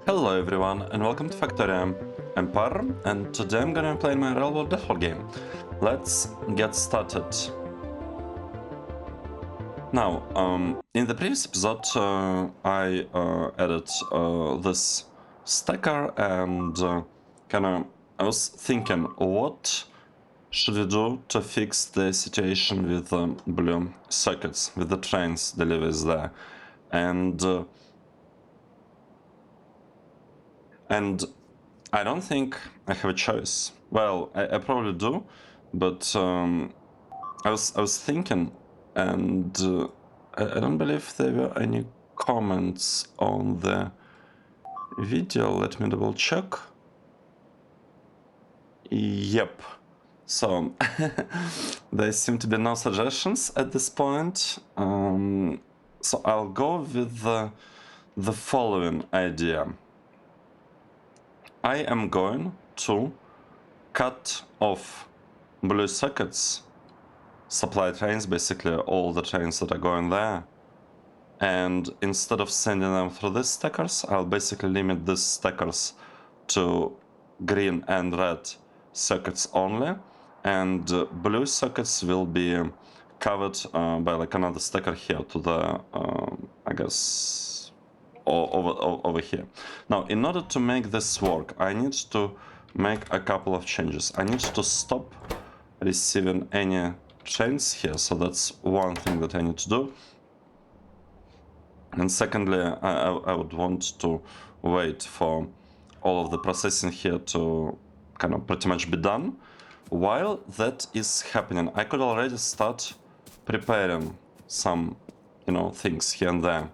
Hello everyone and welcome to Factorio. I'm Par and today I'm gonna play my real-world DeathWorld game. Let's get started. Now, in the previous episode I added this stacker and I was thinking what should we do to fix the situation with blue circuits, with the trains deliveries there. And I don't think I have a choice. Well, I probably do, but I was thinking, and I don't believe there were any comments on the video. Let me double check. Yep. So there seem to be no suggestions at this point. So I'll go with the following idea. I am going to cut off blue circuits, supply trains, basically all the trains that are going there, and instead of sending them through these stackers, I'll basically limit these stackers to green and red circuits only, and blue circuits will be covered by like another stacker here to the I guess over here. Now, in order to make this work, I need to make a couple of changes. I need to stop receiving any trains here, so that's one thing that I need to do. And secondly, I would want to wait for all of the processing here to kind of pretty much be done. While that is happening, I could already start preparing some, things here and there.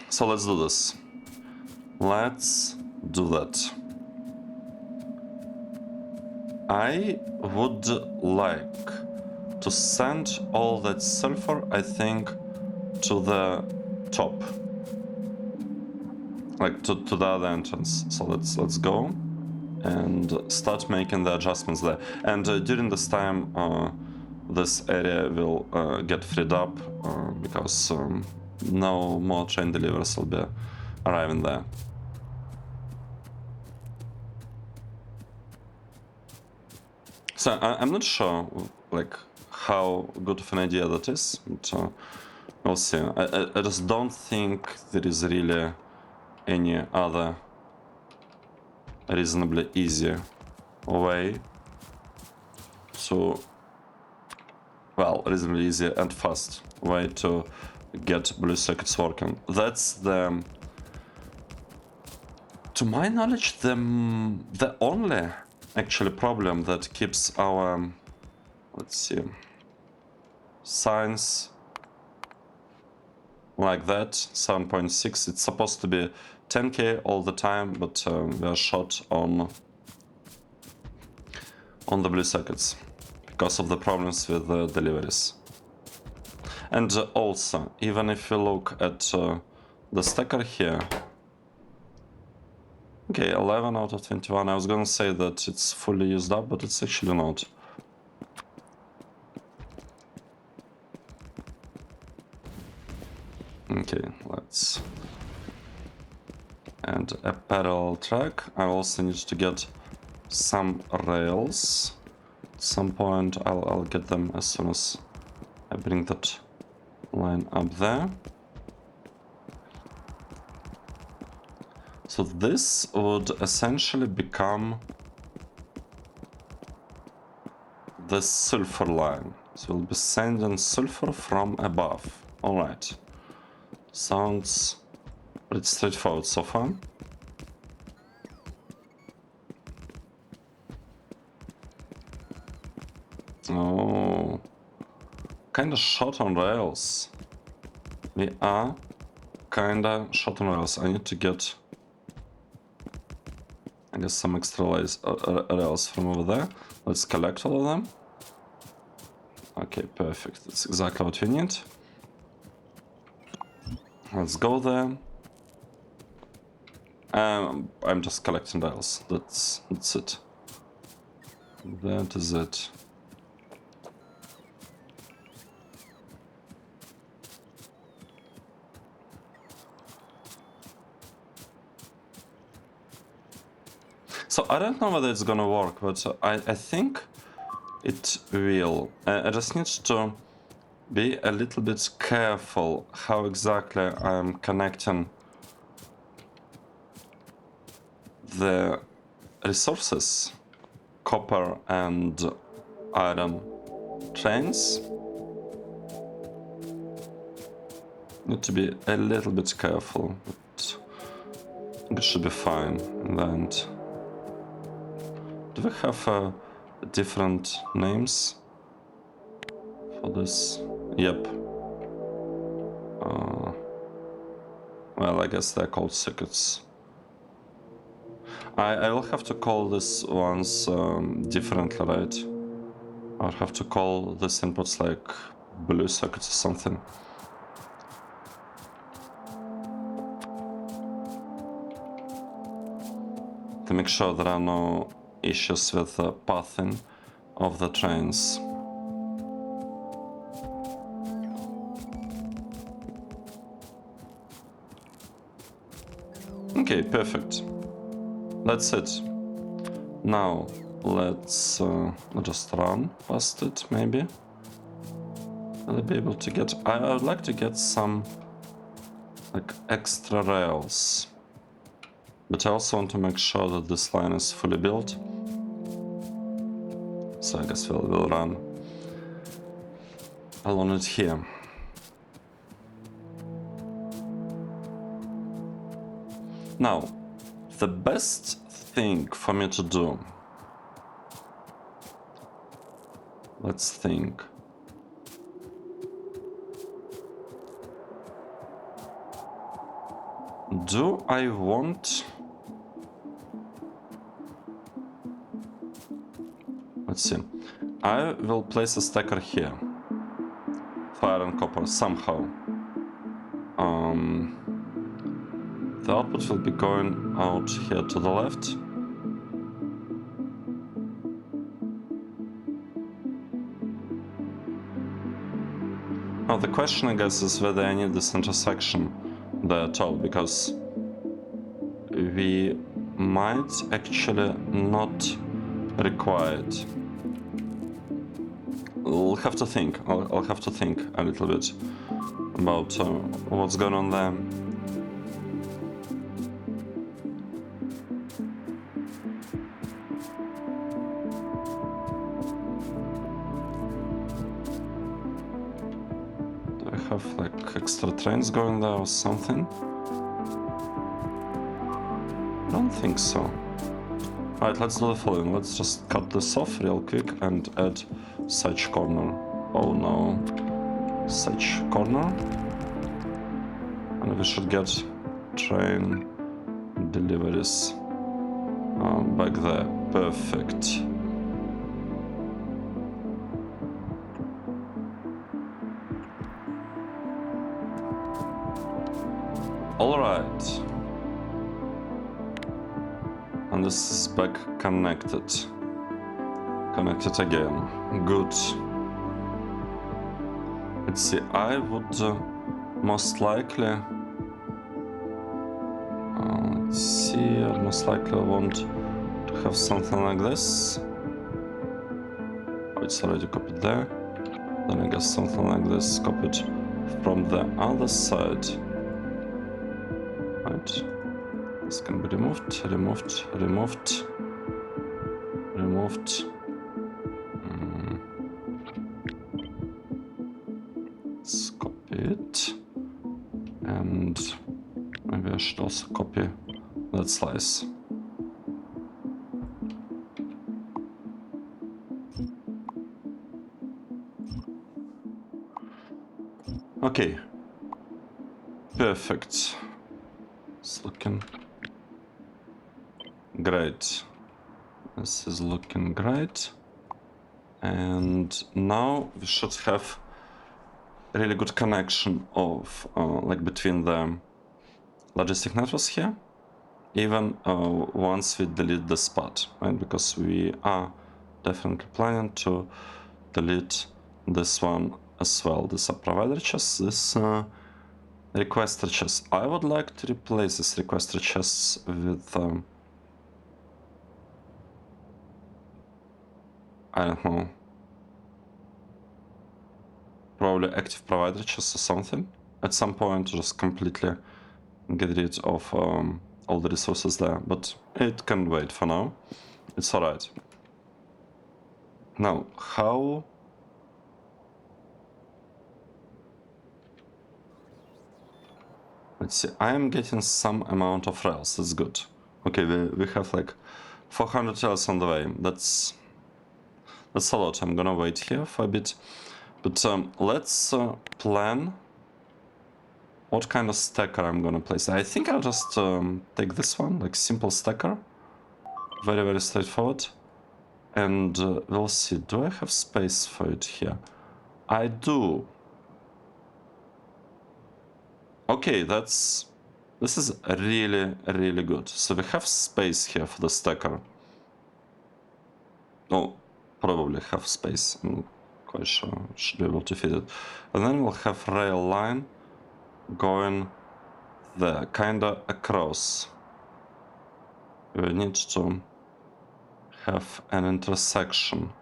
So let's do this. Let's do that. I would like to send all that sulfur, I think, to the top. Like to the other entrance. So let's go and start making the adjustments there. And during this time, this area will get freed up because no more train deliveries will be arriving there. So I'm not sure like how good of an idea that is, but we'll see. I just don't think there is really any other reasonably easy way to, well, reasonably easy and fast way to get blue circuits working. That's the, to my knowledge, the only actually problem that keeps our, let's see, signs like that, 7.6. It's supposed to be 10K all the time, but we are short on the blue circuits because of the problems with the deliveries. And also, even if you look at the stacker here, okay, 11 out of 21. I was gonna say that it's fully used up, but it's actually not. Okay, let's add a parallel track. I also need to get some rails. At some point I'll get them as soon as I bring that line up there. So this would essentially become the sulfur line. So we'll be sending sulfur from above. Alright. Sounds pretty straightforward so far. Oh, kinda short on rails. We are kinda short on rails. I need to get, I guess, some extra rails from over there. Let's collect all of them. Okay, perfect. That's exactly what we need. Let's go there. I'm just collecting rails. That's it. That is it. So I don't know whether it's gonna work, but I think it will. I just need to be a little bit careful how exactly I'm connecting the resources, copper and iron trains. Need to be a little bit careful, but it should be fine in the end. Do we have different names for this? Yep. Well, I guess they're called circuits. I will have to call this ones differently, right? I'll have to call this inputs like blue circuits or something. To make sure there are no issues with the pathing of the trains. Okay, perfect. That's it. Now let's just run past it, maybe. Will I be able to get... I would like to get some like extra rails. But I also want to make sure that this line is fully built. So I guess we'll run along it here. Now, the best thing for me to do... Let's think. Do I want... Let's see. I will place a stacker here. Fire and copper somehow. The output will be going out here to the left. Now the question, I guess, is whether I need this intersection there at all, because we might actually not require it. I'll have to think. I'll have to think a little bit about what's going on there. Do I have like extra trains going there or something? I don't think so. Alright, let's do the following. Let's just cut this off real quick and add such corner. Oh no. Such corner. And we should get train deliveries back there. Perfect. Alright. And this is back connected. Connected again. Good. Let's see, I would most likely... let's see, I most likely want to have something like this. Oh, it's already copied there. Then I guess something like this copied from the other side. Right. This can be removed, removed, removed, removed. Let's copy it. And maybe I should also copy that slice. Okay. Perfect. It's looking great. This is looking great. And now we should have a really good connection of like between the logistic networks here, even once we delete the spot, right? Because we are definitely planning to delete this one as well. This provider chest, this requester chest. I would like to replace this requester chests with I don't know, probably active provider just or something. At some point, just completely get rid of all the resources there, but it can wait for now. It's alright. Now, how... Let's see, I am getting some amount of rails, that's good. Okay, we have like 400 rails on the way, that's a lot. I'm gonna wait here for a bit, but let's plan what kind of stacker I'm gonna place. I think I'll just take this one, like simple stacker, very, very straightforward, and we'll see. Do I have space for it here? I do. Okay, this is really, really good. So we have space here for the stacker. Oh, probably have space. I'm not quite sure. Should be able to fit it. And then we'll have rail line going there, kinda across. We need to have an intersection.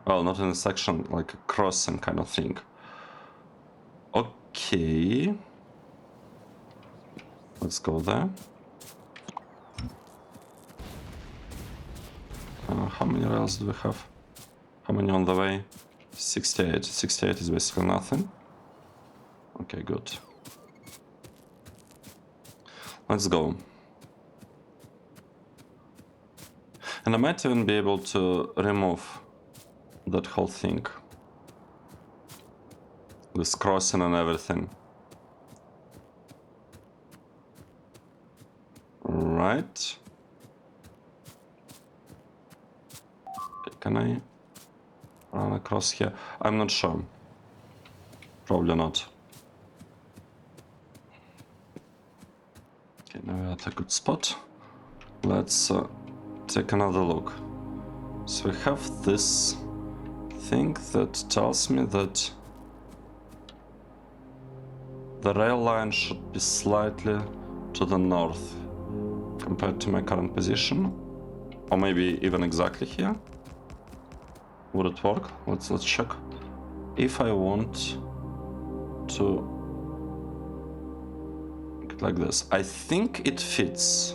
Well, not an intersection, like a crossing kind of thing. Okay. Let's go there. How many rails do we have? How many on the way? 68. 68 is basically nothing. Okay, good. Let's go. And I might even be able to remove that whole thing. This crossing and everything. Right. Can I run across here? I'm not sure. Probably not. Okay, now we're at a good spot. Let's take another look. So we have this thing that tells me that the rail line should be slightly to the north compared to my current position, or maybe even exactly here. Would it work? Let's check. If I want to make it like this, I think it fits.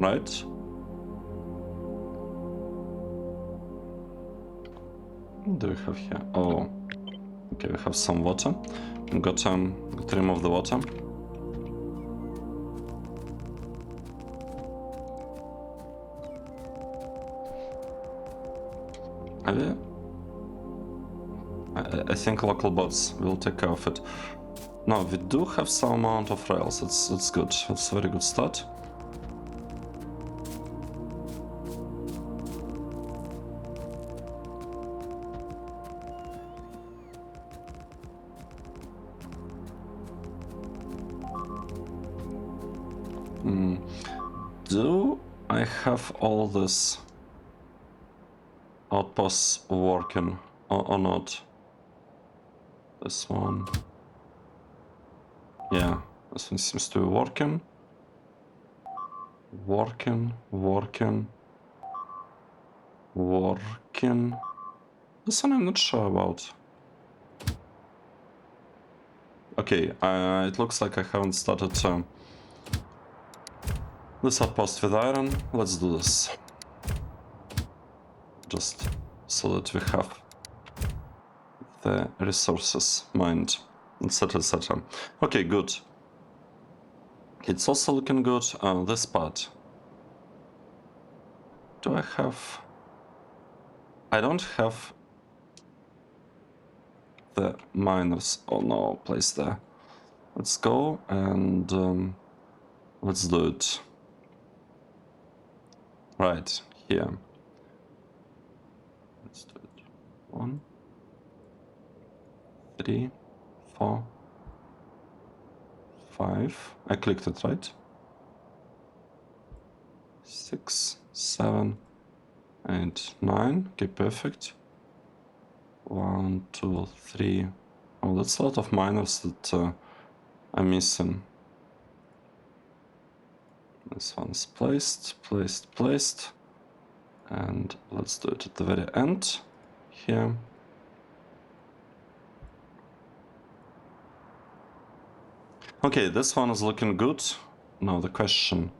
Right? What do we have here? Oh, okay, we have some water. Got to remove the water. I think local bots will take care of it. No, we do have some amount of rails. That's good. That's a very good start. Do I have all this outposts working or not? This one. Yeah, this one seems to be working. Working. This one I'm not sure about. Okay, it looks like I haven't started this outpost with iron. Let's do this. Just so that we have the resources mined, etc, etc. Okay, good. It's also looking good. This part. Do I have... I don't have the miners. Oh no, place there. Let's go and let's do it. Right, here. Let's do it. 1, 3, 4, 5. I clicked it, right? 6, 7, 8, 9. Okay, perfect. 1, 2, 3. Oh, that's a lot of miners that I'm missing. This one's placed. And let's do it at the very end here. Okay, this one is looking good. Now the question,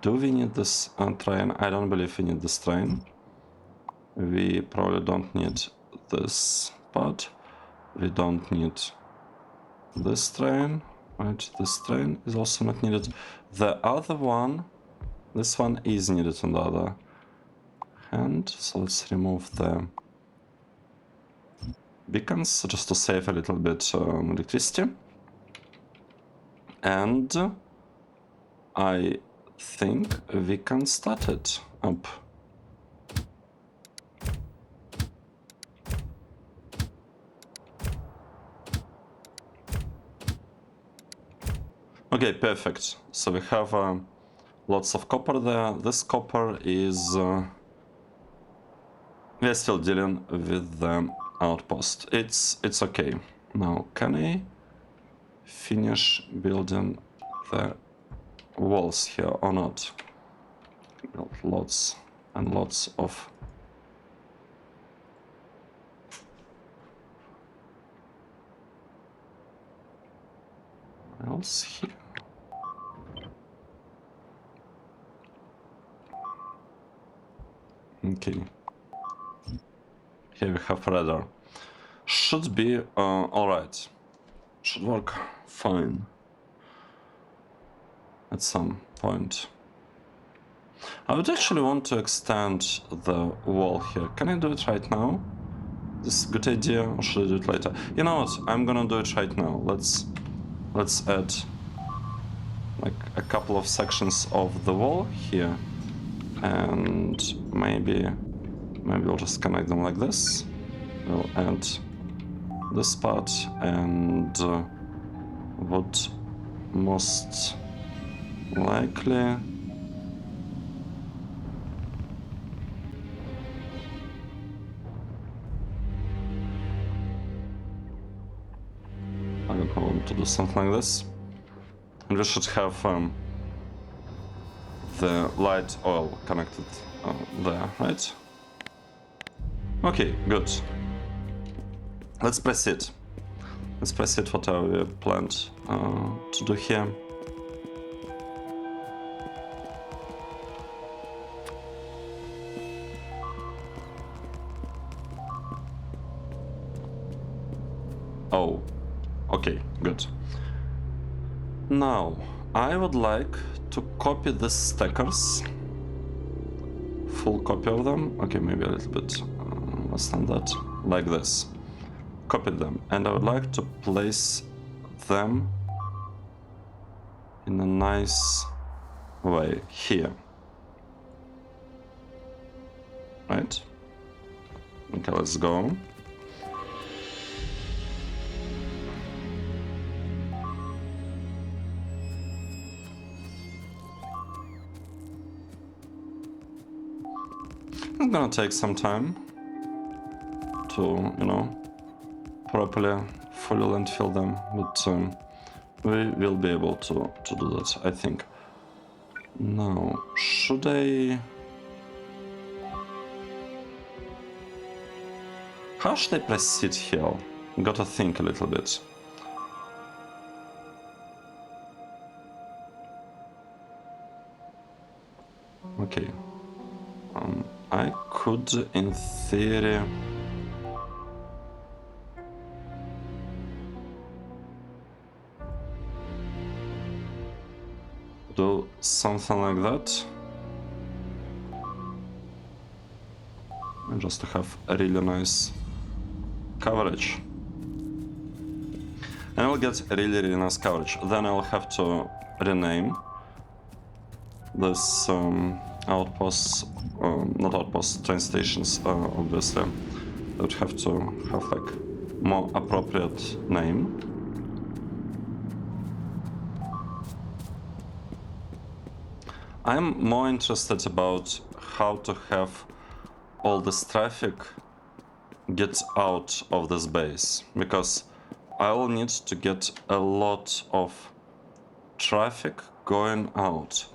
do we need this train? I don't believe we need this train. We probably don't need this part. We don't need this train, right? This train is also not needed. The other one, this one is needed on the other hand. So let's remove the beacons just to save a little bit electricity. And I think we can start it up. Okay, perfect. So we have lots of copper there. This copper is... we're still dealing with the outpost. It's okay. Now, can I finish building the walls here or not? Build lots and lots of... what else here? Okay. Here we have radar. Should be alright. Should work fine. At some point. I would actually want to extend the wall here. Can I do it right now? This is a good idea, or should I do it later? You know what? I'm gonna do it right now. Let's add like a couple of sections of the wall here, and maybe we'll just connect them like this. We'll add this part, and what most likely I don't know, to do something like this. And we should have the light oil connected there, right? Okay, good. Let's proceed. Let's proceed whatever we planned to do here. Oh, okay, good. Now, I would like to copy the stackers. Full copy of them. Okay, maybe a little bit less than that. Like this. Copy them. And I would like to place them in a nice way here. Right? Okay, let's go. It's gonna take some time to, you know, properly fully landfill them, but we will be able to do that, I think. Now, should I... how should I proceed here? Gotta think a little bit. Okay. I could, in theory... do something like that. And just to have a really nice coverage. And I'll get a really nice coverage. Then I'll have to rename this outposts, not outposts, train stations, obviously. I would have to have like more appropriate name. I'm more interested about how to have all this traffic get out of this base, because I will need to get a lot of traffic going out.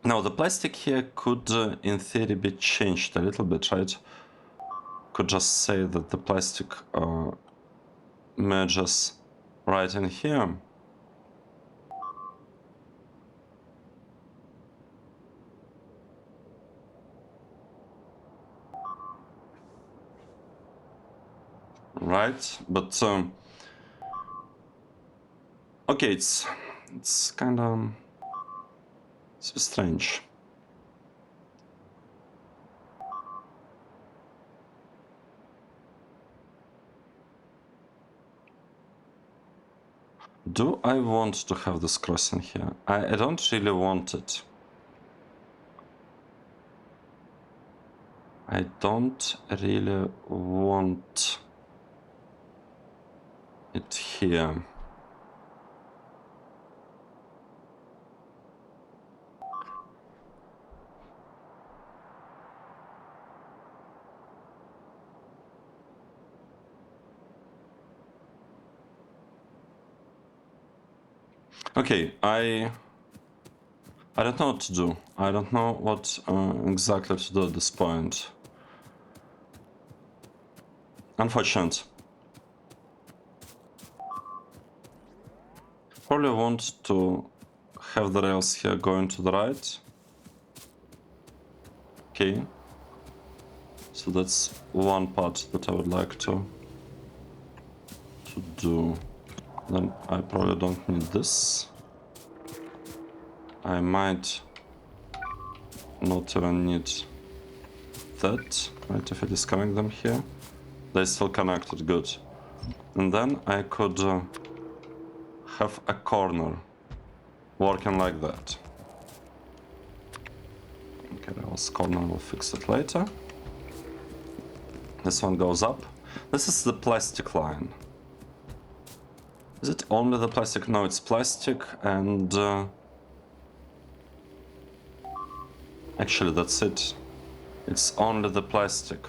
Now the plastic here could, in theory, be changed a little bit, right? Could just say that the plastic merges right in here. Right, but okay, it's kind of so strange. Do I want to have this crossing here? I don't really want it. I don't really want it here. Okay, I don't know what to do. I don't know what exactly to do at this point. Unfortunate. Probably want to have the rails here going to the right. Okay. So that's one part that I would like to do. Then I probably don't need this. I might not even need that, right? If I disconnect them here, they're still connected, good. And then I could have a corner working like that. Okay, that was corner, we'll fix it later. This one goes up. This is the plastic line. Is it only the plastic? No, it's plastic and... actually, that's it. It's only the plastic.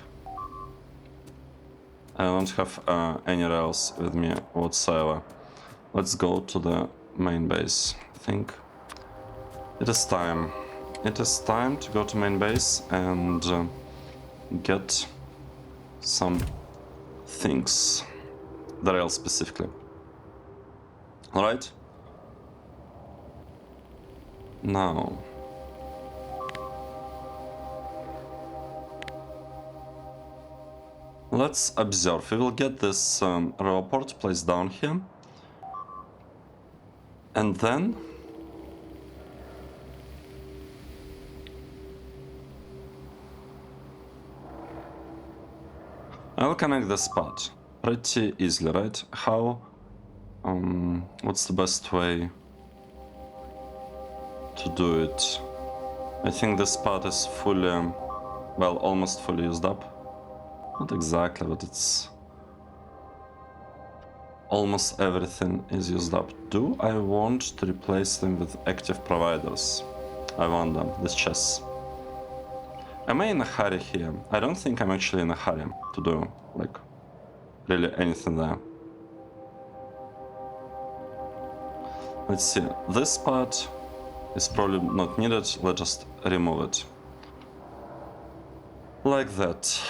I don't have any rails with me whatsoever. Let's go to the main base. I think it is time. It is time to go to main base and get some things. The rails specifically. Alright? Now... let's observe. We will get this railport placed down here. And then... I'll connect the spot pretty easily, right? How... what's the best way to do it? I think this part is fully... well, almost fully used up. Not exactly, but it's... almost everything is used up. Do I want to replace them with active providers? I wonder, this chess. Am I in a hurry here? I don't think I'm actually in a hurry to do, like, really anything there. Let's see, this part is probably not needed, let's just remove it. Like that.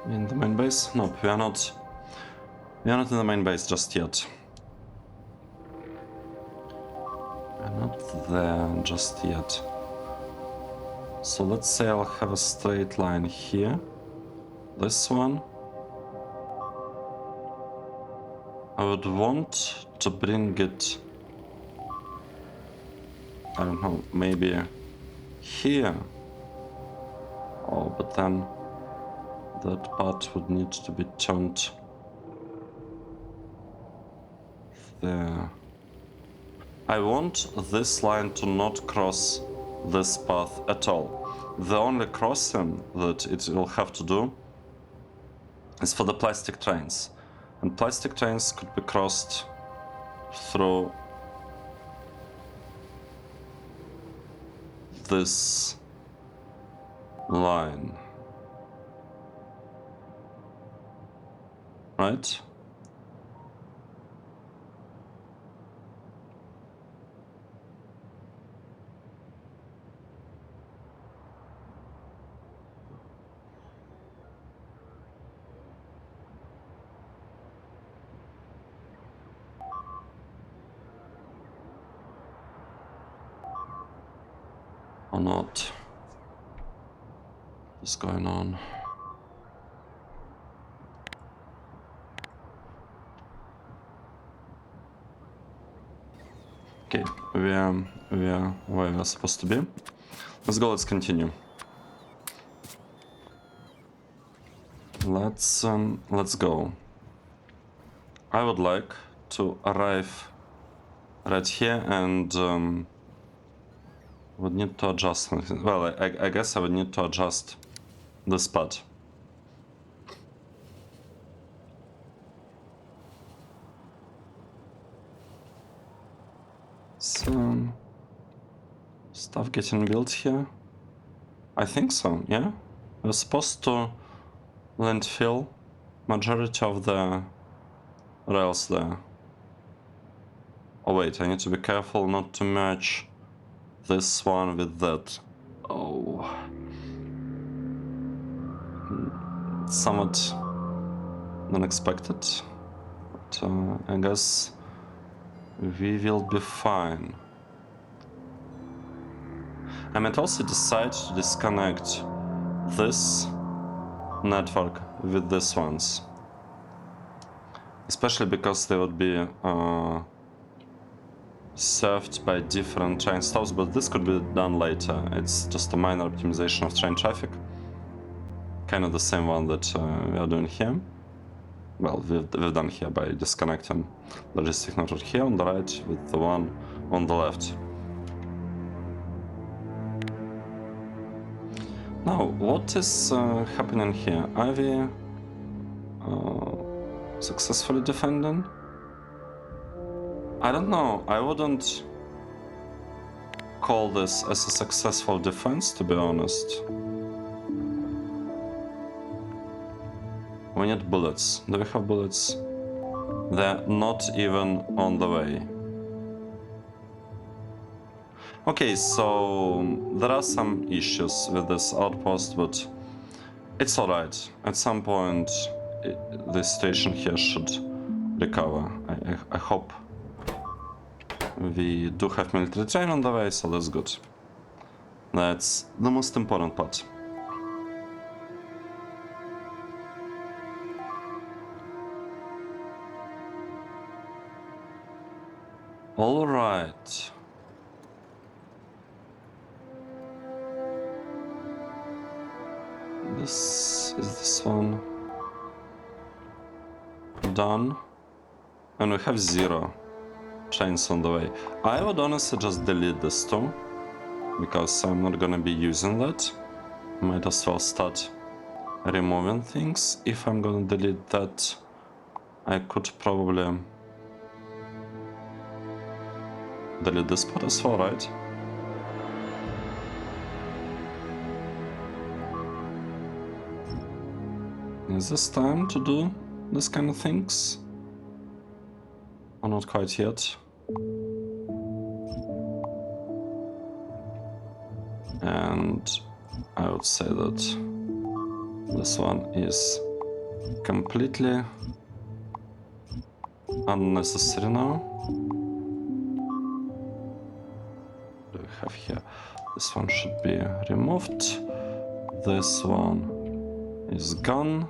In the main base? Nope, we are not. We are not in the main base just yet. We are not there just yet. So let's say I'll have a straight line here. This one. I would want to bring it... I don't know, maybe here. Oh, but then that part would need to be turned there. I want this line to not cross this path at all. The only crossing that it will have to do is for the plastic trains. And plastic trains could be crossed through this line. Right? Or not? What's going on? Okay, we are where we're supposed to be. Let's go, let's continue. Let's go. I would like to arrive right here and would need to adjust something. Well, I guess I would need to adjust this pad. Some stuff getting built here. I think so, yeah? We're supposed to landfill majority of the rails there. Oh wait, I need to be careful not to merge this one with that. Oh. Somewhat unexpected. But I guess we will be fine. I might also decide to disconnect this network with these ones. Especially because they would be served by different train stops, but this could be done later. It's just a minor optimization of train traffic. Kind of the same one that we are doing here. Well, we've done here by disconnecting logistic network here on the right with the one on the left. Now, what is happening here? Are we successfully defending? I don't know. I wouldn't call this as a successful defense, to be honest. We need bullets. Do we have bullets? They're not even on the way. Okay, so there are some issues with this outpost, but it's alright. At some point, the station here should recover. I hope. We do have military train on the way, so that's good. That's the most important part. All right. This is this one done, and we have 0 trains on the way. I would honestly just delete this too, because I'm not gonna be using that. Might as well start removing things. If I'm gonna delete that, I could probably delete this part as well, right? Is this time to do this kind of things? Or not quite yet? And I would say that this one is completely unnecessary now. What do we have here? This one should be removed. This one is gone.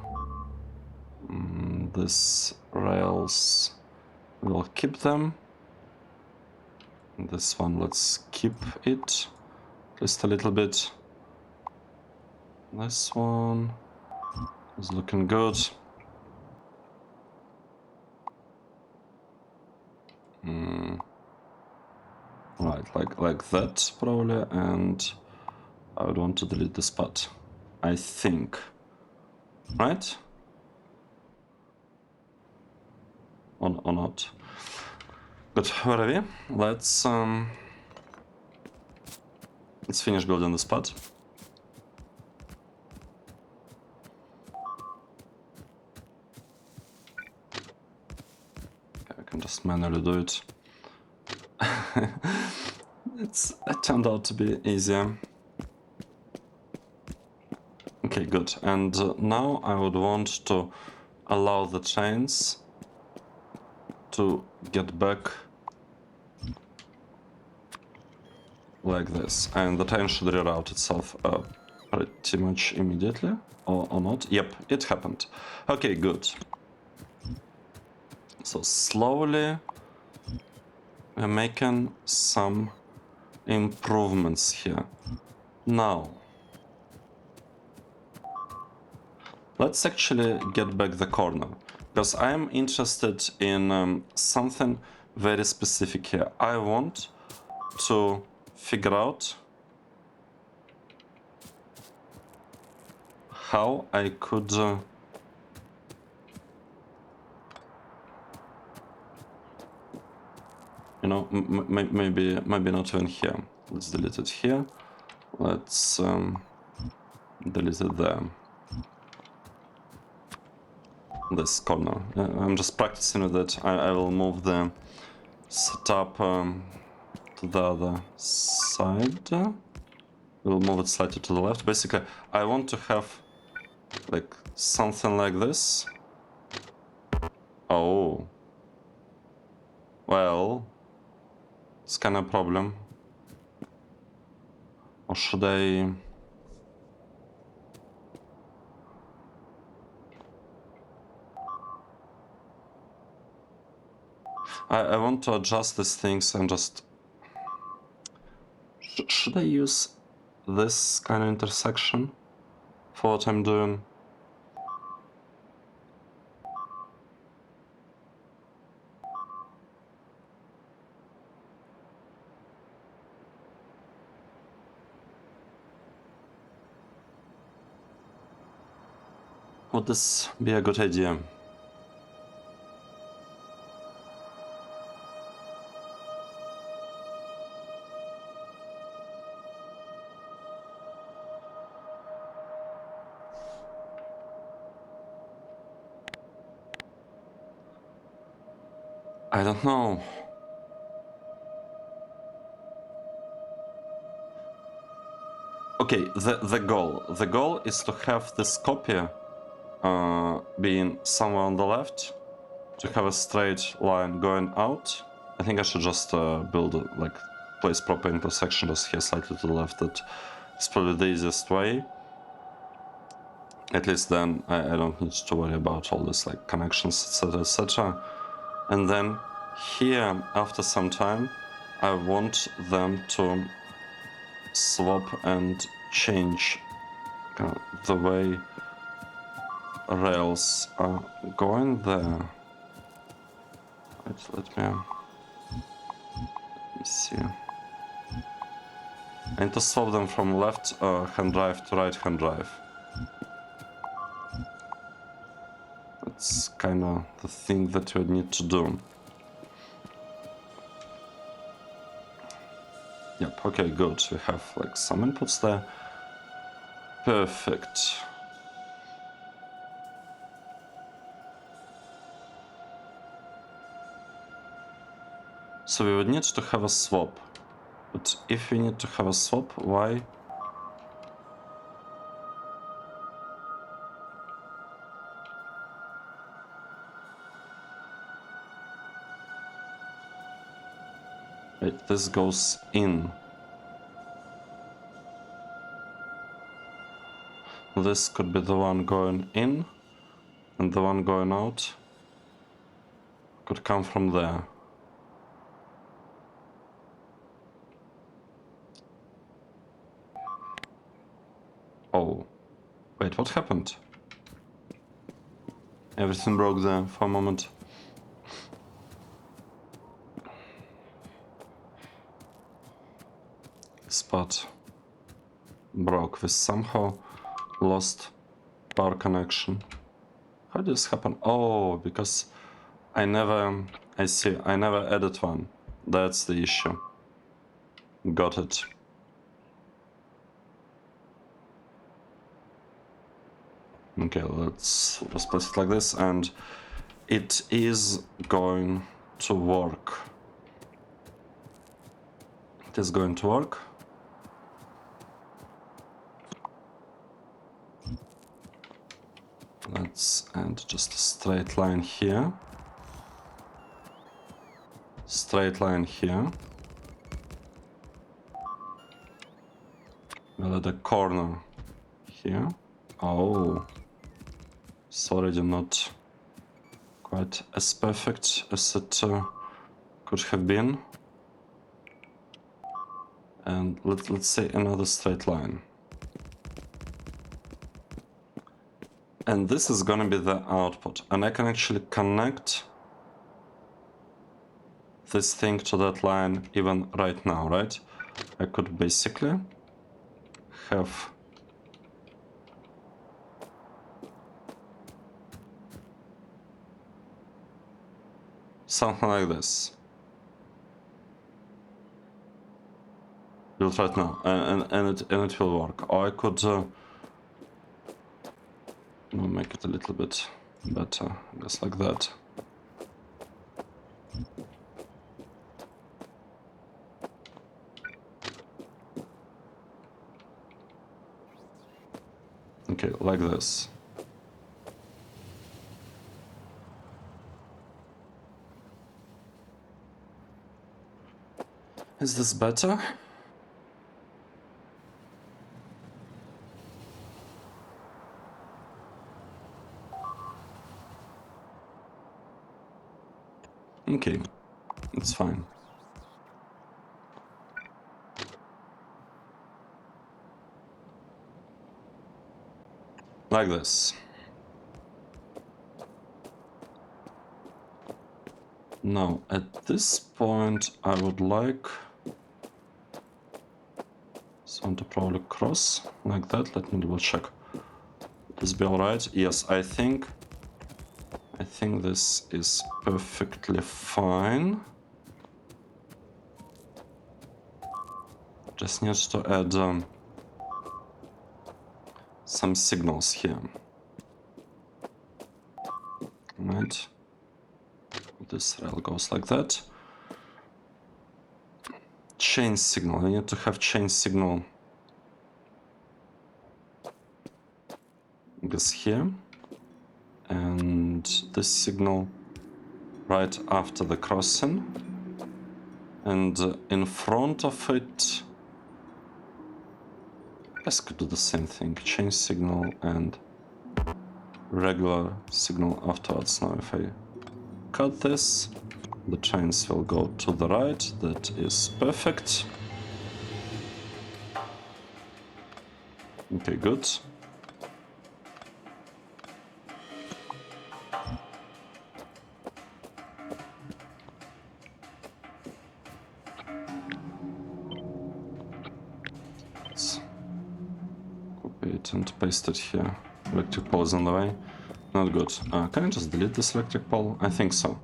These rails, we'll keep them. This one, let's keep it just a little bit. This one is looking good. Right, like that probably, and I would want to delete this part, I think. Right? Or not. Good, where are we? Let's finish building this part. can just manually do it. It turned out to be easier. Okay, good. And now I would want to allow the trains to get back like this. And the train should reroute itself pretty much immediately, or not. Yep, it happened. Okay, good. So slowly we're making some improvements here. Now, let's actually get back the corner, because I am interested in something very specific here. I want to figure out how I could you know, maybe not even here. Let's delete it here. Let's delete it there. This corner. I'm just practicing with it. I will move the setup to the other side. We'll move it slightly to the left. Basically, I want to have like something like this. Oh. Well, it's kind of a problem. Or should I... I want to adjust these things and just... Should I use this kind of intersection for what I'm doing? Would this be a good idea? I don't know. Okay, the goal is to have this copy being somewhere on the left, to have a straight line going out. I think I should just build like place proper intersection just here slightly to the left. That is probably the easiest way. At least then I don't need to worry about all this like connections, etc, etc. And then here, after some time, I want them to swap and change the way rails are going there. Right, let me see. I need to swap them from left hand drive to right hand drive. That's kind of the thing that you need to do. Yep, okay, good. We have like some inputs there. Perfect. So we would need to have a swap. But if we need to have a swap, why? Wait, this goes in. This could be the one going in, and the one going out could come from there. Oh, wait, what happened? Everything broke there for a moment. Spot broke. We somehow lost power connection. How did this happen? Oh, because I never added one. That's the issue. Got it. Okay, let's place it like this, and it is going to work. It is going to work. Let's add just a straight line here. Straight line here. We'll add a corner here. Oh, it's already not quite as perfect as it could have been. And let's say another straight line. And this is gonna be the output. And I can actually connect this thing to that line even right now, right? I could basically have something like this. Built right now, and it will work. Or I could make it a little bit better, just like that. Okay, like this. Is this better? Okay, it's fine. Like this. Now, at this point, I would like someone to probably cross like that. Let me double check. Would this be alright? Yes, I think this is perfectly fine. Just need to add some signals here. Right. This rail goes like that. Chain signal. I need to have chain signal. This here. And this signal right after the crossing. And in front of it, I guess could do the same thing. Chain signal and regular signal afterwards. Now if I cut this, the chains will go to the right. That is perfect. Okay, good. Let's copy it and paste it here. Electric pole is on the way. Not good. Can I just delete this electric pole? I think so.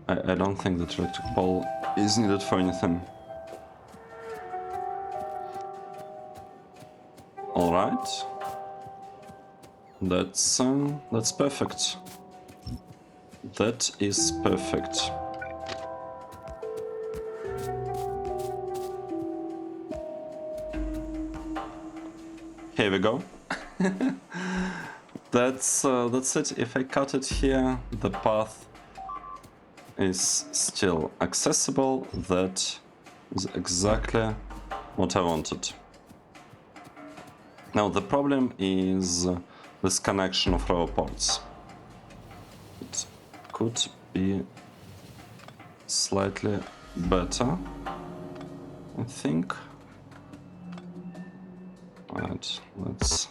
I don't think that electric pole is needed for anything. Alright. That's perfect. That is perfect. Here we go. That's it. If I cut it here, the path is still accessible. That is exactly what I wanted. Now the problem is this connection of row ports. It could be slightly better, I think. Right, let's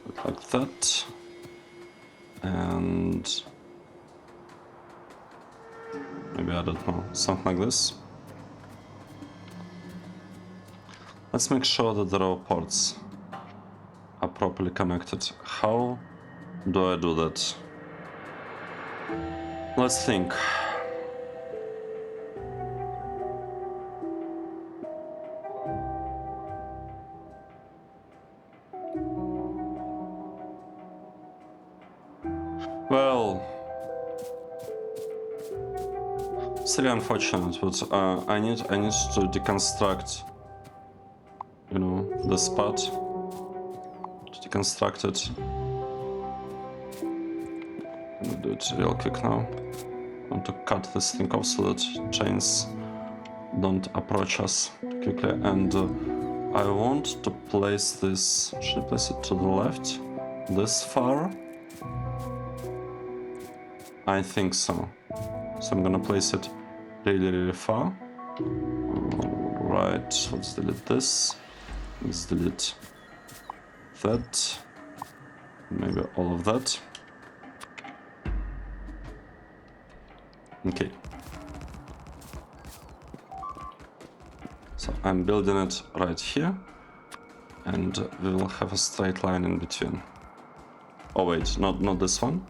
put it like that. And maybe, I don't know, something like this. Let's make sure that the row ports are properly connected. How do I do that? Let's think. Well, It's really unfortunate, but I need to deconstruct, you know, this part. To deconstruct it. I'm gonna do it real quick now. I want to cut this thing off so that chains don't approach us quickly, and I want to place this. Should I place it to the left? This far? I think so. So I'm gonna place it really far. Alright, let's delete this. Let's delete that. Maybe all of that. Okay. So I'm building it right here. And we will have a straight line in between. Oh wait, not this one.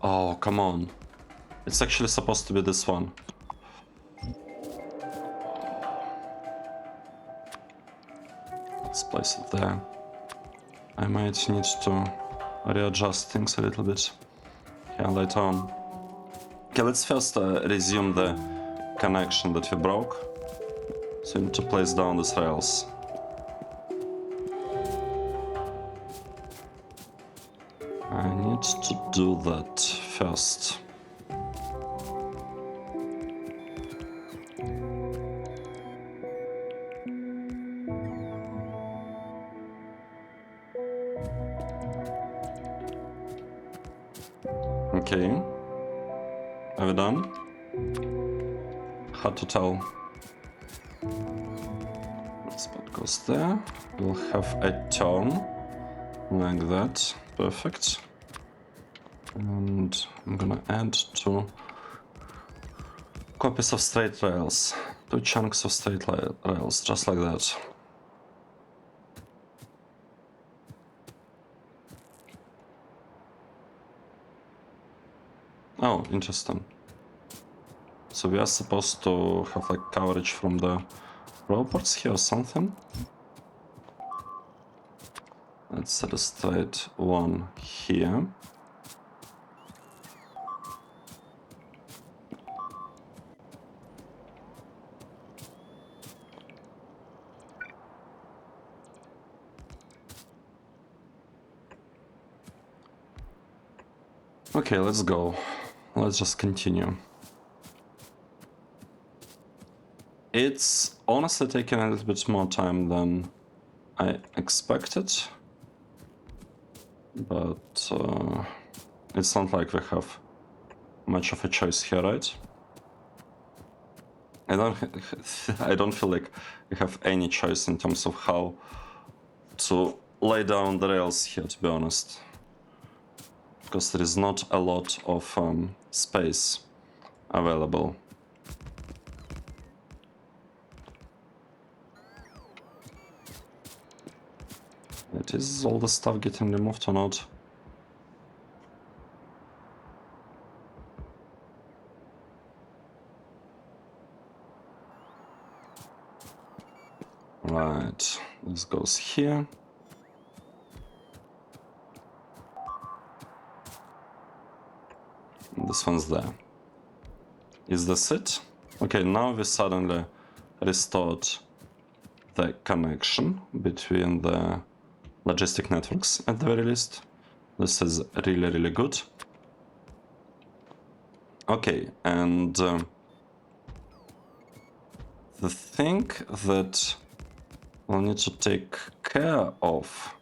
Oh, come on. It's actually supposed to be this one. Let's place it there. I might need to readjust things a little bit here later on. Okay, let's first resume the connection that we broke. So we need to place down these rails. I need to do that first. Okay. Are we done? Hard to tell. This part goes there. We'll have a turn like that. Perfect. And I'm gonna add 2 copies of straight rails. 2 chunks of straight rails, just like that. Oh, interesting. So we are supposed to have like coverage from the robots here or something. Let's set a straight one here. Okay, let's go. Let's just continue. It's honestly taking a little bit more time than I expected. But it's not like we have much of a choice here, right? I don't feel like we have any choice in terms of how to lay down the rails here, to be honest. Because there is not a lot of space available. Is all the stuff getting removed or not? Right, this goes here. And this one's there. Is this it? Okay, now we suddenly restored the connection between the logistic networks at the very least. This is really good. Okay, and the thing that we'll need to take care of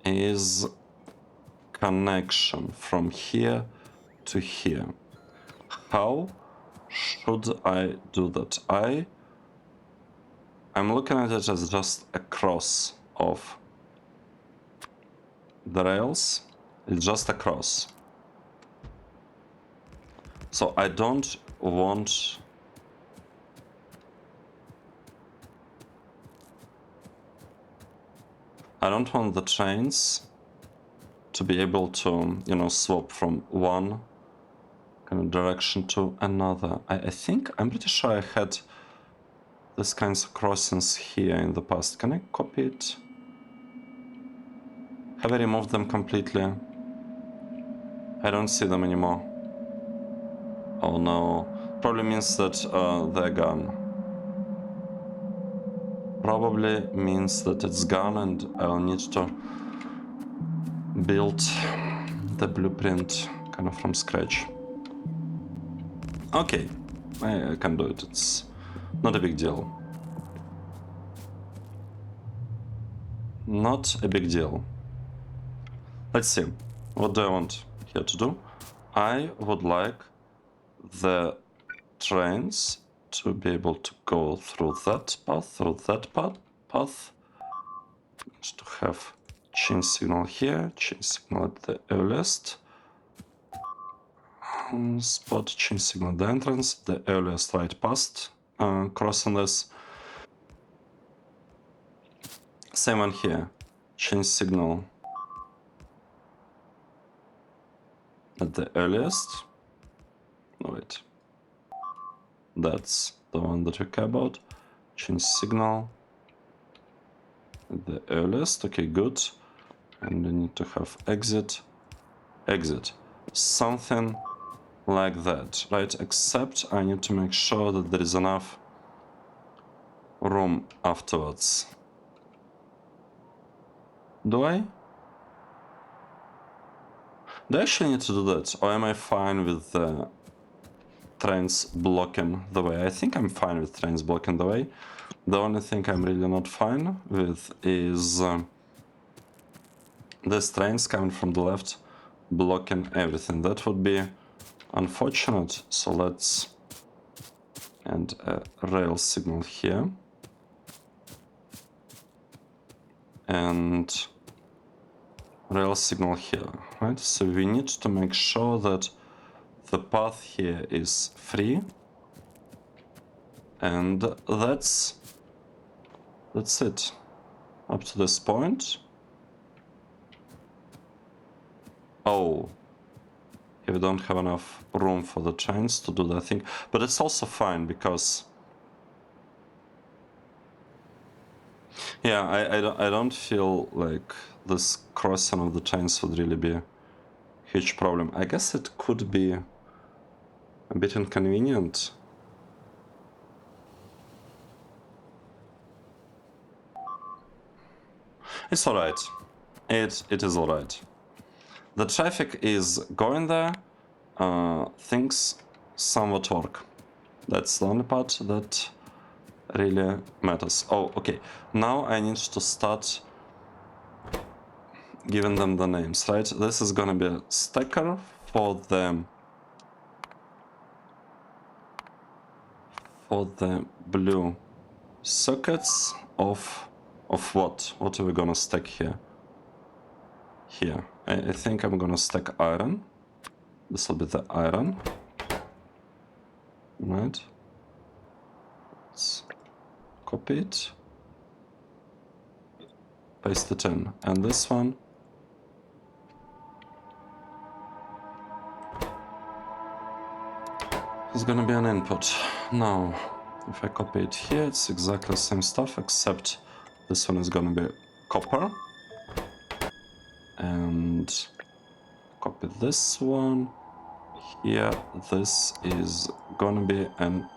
is connection from here to here. How should I do that? I'm looking at it as just a cross of the rails. It's just a cross. So I don't want the trains to be able to, you know, swap from one kind of direction to another. I think, I'm pretty sure I had these kinds of crossings here in the past. Can I copy it? Have I removed them completely? I don't see them anymore. Oh no. Probably means that they're gone. Probably means that it's gone and I'll need to build the blueprint kind of from scratch. Okay, I can do it. It's not a big deal. Not a big deal. Let's see. What do I want here to do? I would like the trains to be able to go through that path, Just to have change signal here, change signal at the earliest spot, change signal at the entrance, the earliest right past crossing this. Same one here, change signal at the earliest. No, wait. That's the one that we care about. Change signal at the earliest. Okay, good. And we need to have exit. Something like that, right? Except I need to make sure that there is enough room afterwards. Do I? Do I actually need to do that? Or am I fine with the trains blocking the way? I think I'm fine with trains blocking the way. The only thing I'm really not fine with is these trains coming from the left blocking everything. That would be unfortunate. So let's add a rail signal here. And rail signal here, right? So we need to make sure that the path here is free. And that's it. Up to this point. Oh, here we don't have enough room for the trains to do that thing. But it's also fine because... Yeah, I don't feel like this crossing of the trains would really be a huge problem. I guess it could be a bit inconvenient. It's alright. It is alright. The traffic is going there. Things somewhat work. That's the only part that really matters. Oh, okay. Now I need to start giving them the names, right? This is gonna be a stacker for the blue sockets of what? What are we gonna stack here? Here. I think I'm gonna stack iron. This will be the iron. Right. Let's copy it. Paste it in. And this one. Is gonna be an input. Now, if I copy it here, it's exactly the same stuff, except this one is gonna be copper. And copy this one. Here, this is gonna be an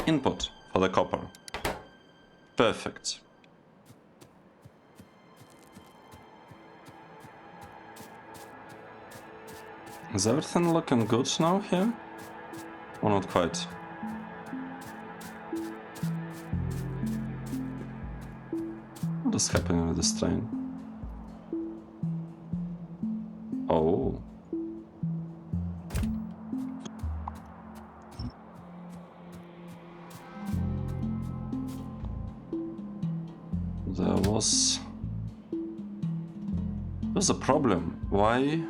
input for the copper. Perfect. Is everything looking good now here? Or not quite? What is happening with this train? Oh. There's a problem. Why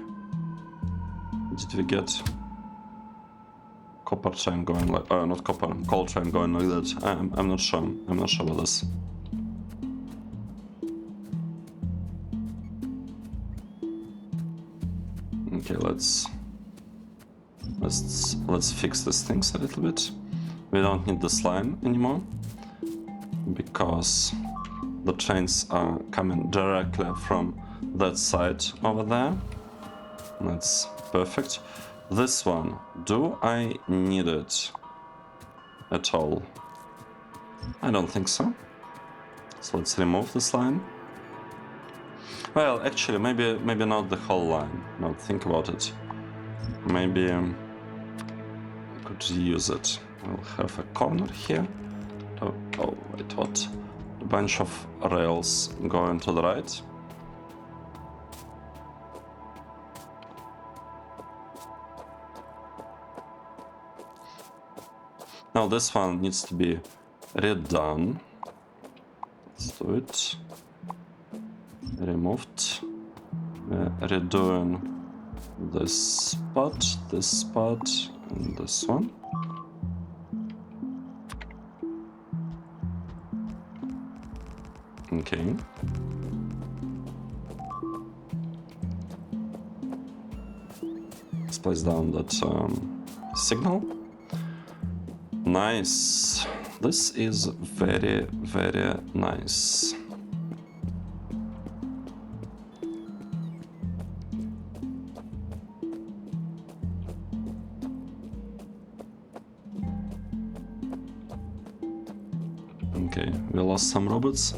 did we get copper train going like... not copper, coal train going like that? I'm not sure. I'm not sure about this. Okay, let's fix these things a little bit. We don't need this line anymore because the trains are coming directly from that side over there. That's perfect. This one, do I need it at all? I don't think so. So let's remove this line. Well, actually, maybe not the whole line. No, think about it. Maybe I could use it. We'll have a corner here. Oh, wait, what? A bunch of rails going to the right. Now this one needs to be redone. Let's do it. Removed. Redoing this spot, and this one. Okay. Let's place down that signal. Nice. This is very, very nice. Okay, we lost some robots.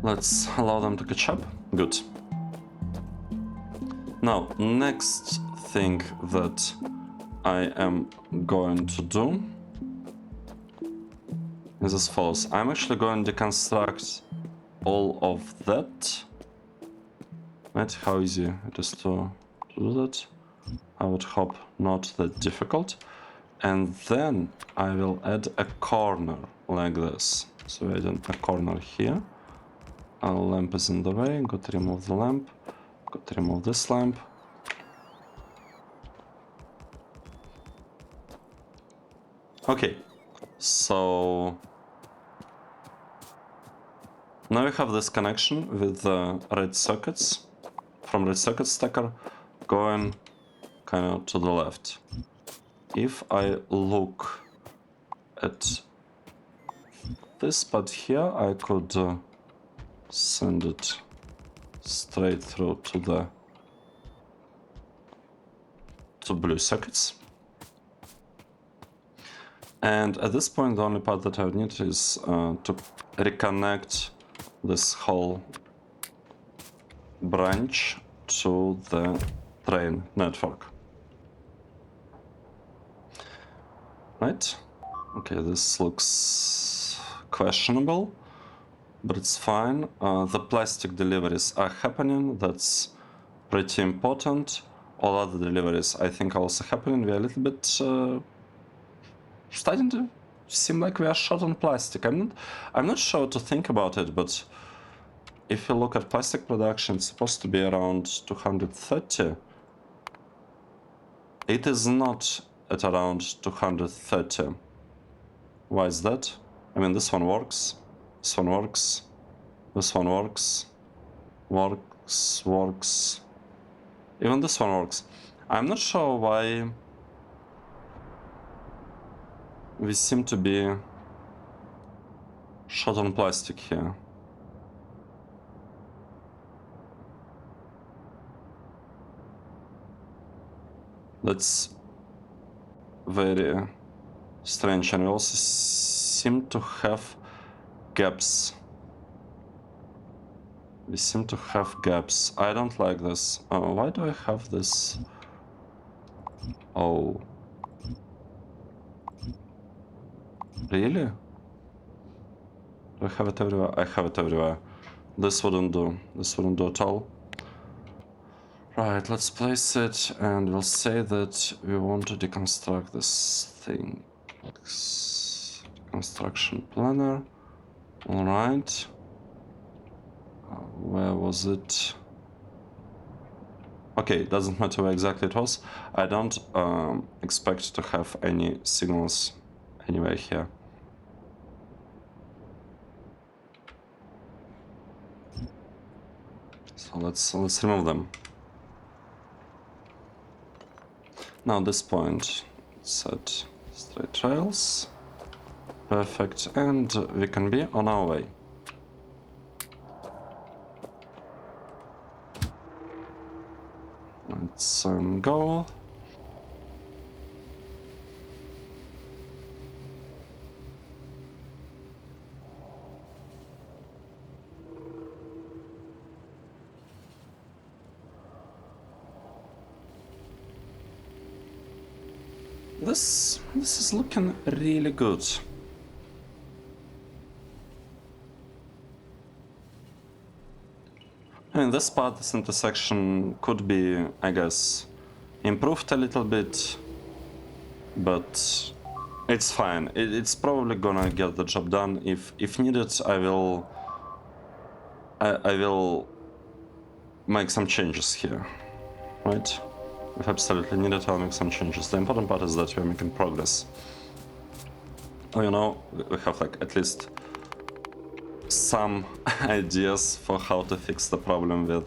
Let's allow them to catch up. Good. Now, next thing that I am going to do is as follows. I'm actually going to deconstruct all of that. Right? How easy it is to do that. I would hope not that difficult. And then I will add a corner like this. So I add a corner here. Our lamp is in the way. Got to remove the lamp. Got to remove this lamp. Okay, so now we have this connection with the red circuits from red circuit stacker going kind of to the left. If I look at this spot here, I could send it straight through to blue circuits. And at this point, the only part that I would need is to reconnect this whole branch to the train network. Right? Okay, this looks questionable, but it's fine. The plastic deliveries are happening. That's pretty important. All other deliveries, I think, are also happening. We're a little bit starting to seem like we are short on plastic. I'm not sure what to think about it, but if you look at plastic production, it's supposed to be around 230. It is not at around 230. Why is that? I mean, this one works. This one works. This one works. Works. Even this one works. I'm not sure why we seem to be short on plastic here. That's very strange, and we also seem to have gaps. We seem to have gaps. I don't like this. Why do I have this? Oh. Really? Do I have it everywhere? I have it everywhere. This wouldn't do. This wouldn't do at all. Right, let's place it, and we'll say that we want to deconstruct this thing. Construction planner. Alright. Where was it? Okay, doesn't matter where exactly it was. I don't expect to have any signals anywhere here. So let's remove them. Now this point, set Straight rails. Perfect, and we can be on our way. Let's go. This is looking really good. I mean, this part, this intersection could be, I guess, improved a little bit, but it's fine. It's probably gonna get the job done. If needed, I will make some changes here, right? If absolutely needed, I'll make some changes. The important part is that we're making progress. You know, we have like at least some ideas for how to fix the problem with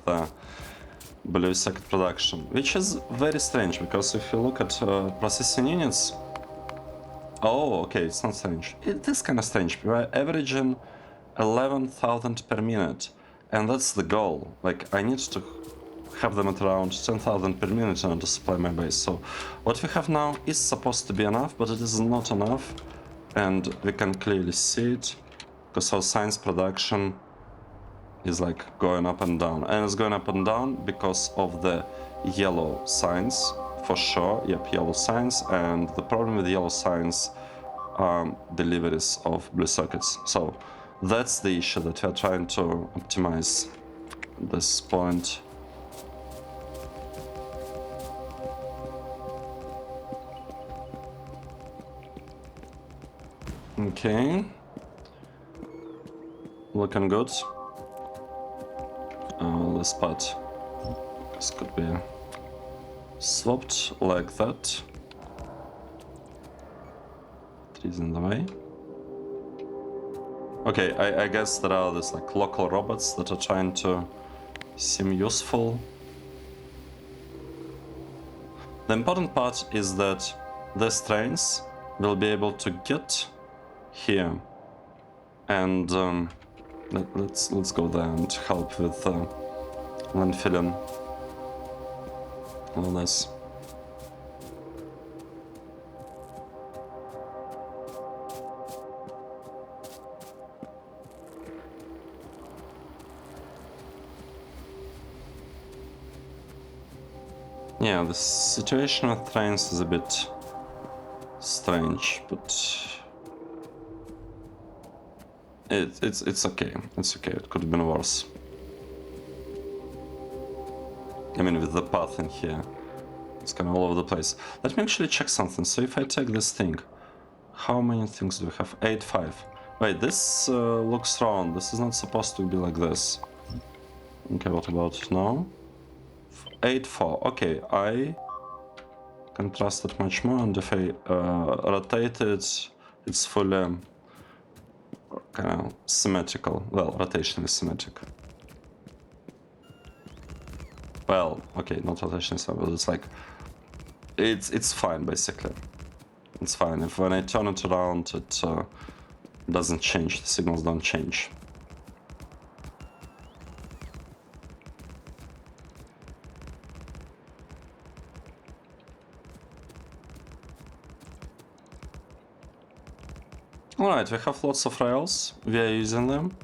blue socket production, which is very strange because if you look at processing units, oh, okay, it's not strange. It is kind of strange. We're averaging 11,000 per minute, and that's the goal. Like, I need to have them at around 10,000 per minute in order to supply my base. So what we have now is supposed to be enough, but it is not enough, and we can clearly see it because our science production is like going up and down, and it's going up and down because of the yellow signs, for sure. Yep, yellow signs, and the problem with yellow signs are deliveries of blue sockets. So that's the issue that we're trying to optimize at this point. Okay, looking good. This part, this could be swapped like that. Trees in the way. Okay, I guess there are these like local robots that are trying to seem useful. The important part is that these trains will be able to get here, and let's go there and help with landfilling all this. Yeah, the situation with trains is a bit strange, but it's okay. It's okay. It could have been worse. I mean, with the path in here, it's kind of all over the place. Let me actually check something. So if I take this thing, how many things do we have? 8, 5. Wait, this looks wrong. This is not supposed to be like this. Okay, what about now? 8, 4. Okay, I can trust it much more, and if I rotate it, it's fully kind of symmetrical. Well, rotation is symmetric. Well, okay, not rotation is but it's like it's fine basically. It's fine. If when I turn it around, it doesn't change. The signals don't change. Alright, we have lots of rails. We are using them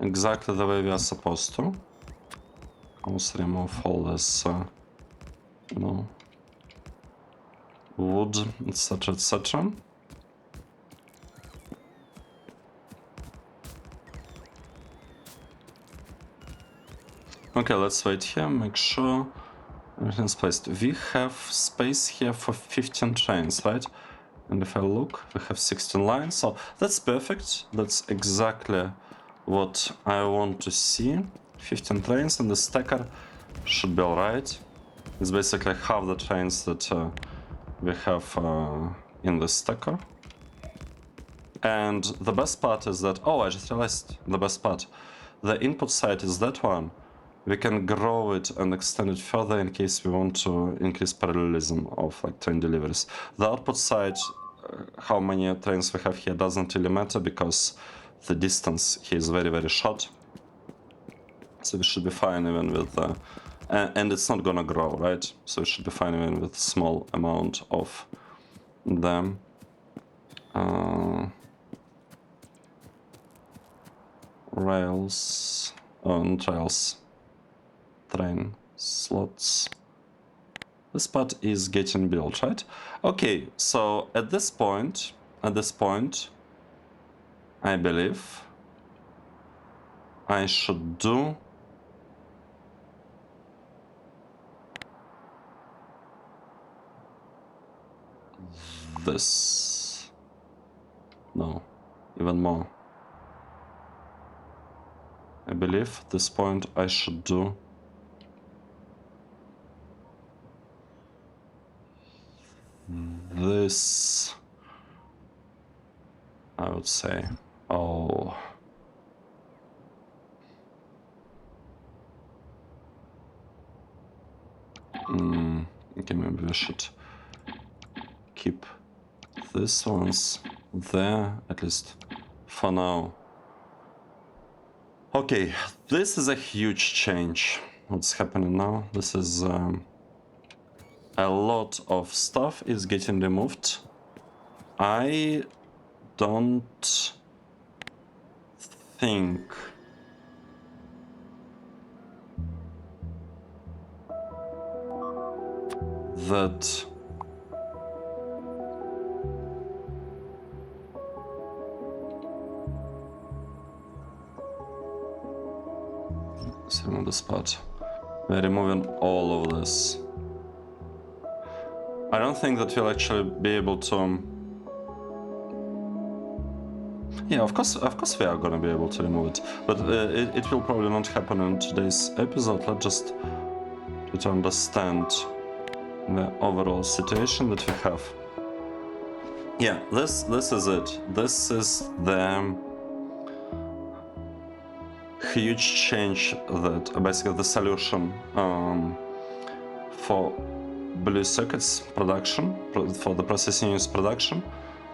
exactly the way we are supposed to. Also remove all this, you know, wood, etc., etc. Okay, let's wait here, make sure everything's placed. We have space here for 15 trains, right? And if I look, we have 16 lines, so that's perfect. That's exactly what I want to see. 15 trains, and the stacker should be alright. It's basically half the trains that we have in the stacker. And the best part is that, oh, I just realized the best part. The input side is that one, we can grow it and extend it further in case we want to increase parallelism of like train deliveries. The output side, how many trains we have here doesn't really matter because the distance here is very, very short. So we should be fine even with, and it's not gonna grow, right? So we should be fine even with small amount of them. Rails, not rails, train slots. This part is getting built, right? Okay, so at this point, I believe I should do this. No, even more. I believe at this point I should do this. I would say, oh. Okay, maybe we should keep these ones there, at least for now. Okay, this is a huge change. What's happening now? This is a lot of stuff is getting removed. I don't think that let's remove this part. We're removing all of this. I don't think that we'll actually be able to. Yeah, of course we are gonna be able to remove it, but it will probably not happen in today's episode. Let's just try to understand the overall situation that we have. Yeah, this is it. This is the huge change that basically the solution for blue circuits production, for the processing units production.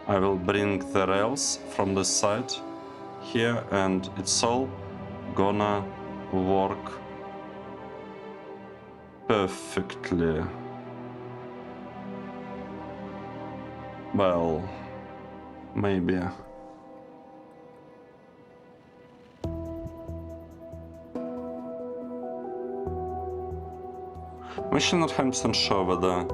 I will bring the rails from this side here, and it's all gonna work perfectly. Well, maybe. I'm actually not 100% sure whether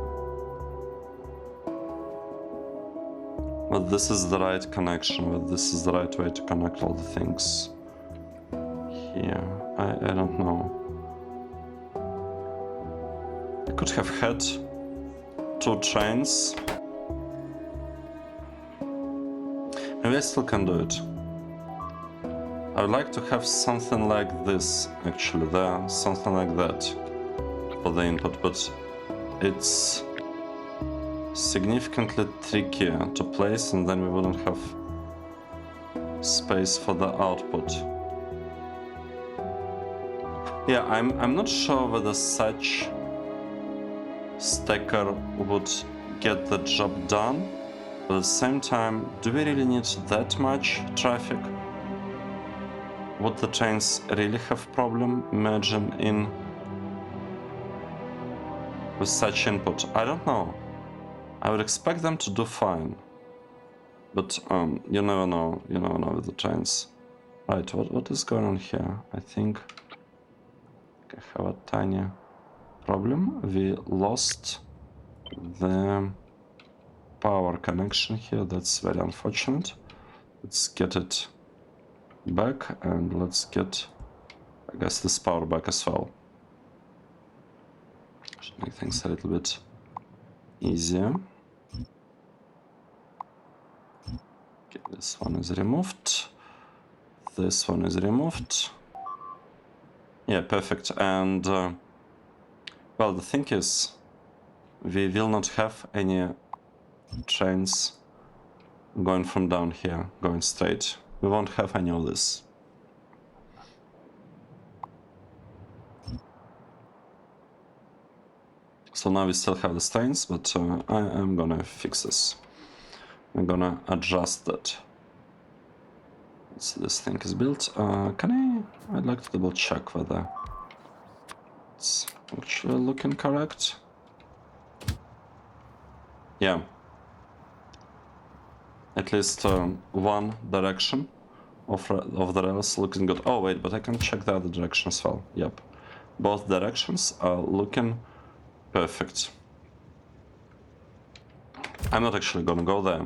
this is the right connection, whether this is the right way to connect all the things here. I don't know. I could have had 2 trains. Maybe I still can do it. I would like to have something like this actually there, something like that for the input, but it's significantly trickier to place, and then we wouldn't have space for the output. Yeah, I'm not sure whether such stacker would get the job done, but at the same time, do we really need that much traffic? Would the trains really have problem merging in with such input? I don't know. I would expect them to do fine, but you never know with the trains. Right, what is going on here? I think I have a tiny problem. We lost the power connection here. That's very unfortunate. Let's get it back, and let's get, I guess, this power back as well. Should make things a little bit easier. Okay, this one is removed. This one is removed. Yeah, perfect. And well, the thing is, we will not have any trains going from down here, going straight. We won't have any of this. So now we still have the stains, but I am gonna fix this. I'm gonna adjust that. So this thing is built. I'd like to double check whether it's actually looking correct. Yeah. At least one direction of the rails looking good. Oh wait, but I can check the other direction as well. Yep. Both directions are looking perfect. I'm not actually gonna go there.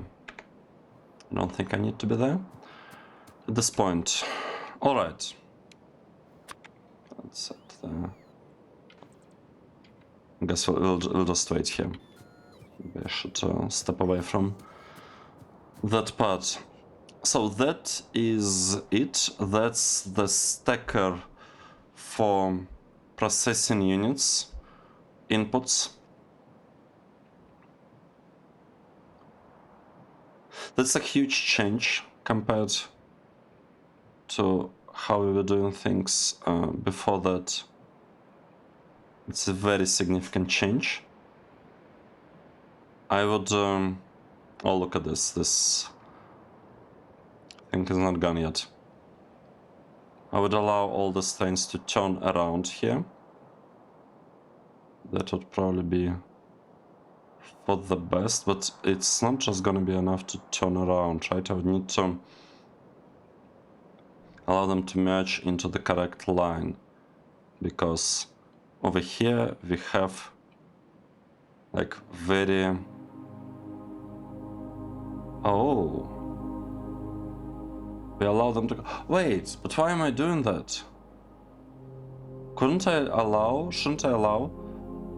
I don't think I need to be there at this point. Alright. Let's set there. I guess we'll just wait here. Maybe I should step away from that part. So that is it. That's the stacker for processing units, inputs. That's a huge change compared to how we were doing things before that. It's a very significant change. I would... oh, look at this. This thing is not gone yet. I would allow all the stains to turn around here. That would probably be for the best, but it's not just gonna be enough to turn around, right? I would need to allow them to merge into the correct line, because over here we have like very... Oh, we allow them to... Wait, but why am I doing that? Shouldn't I allow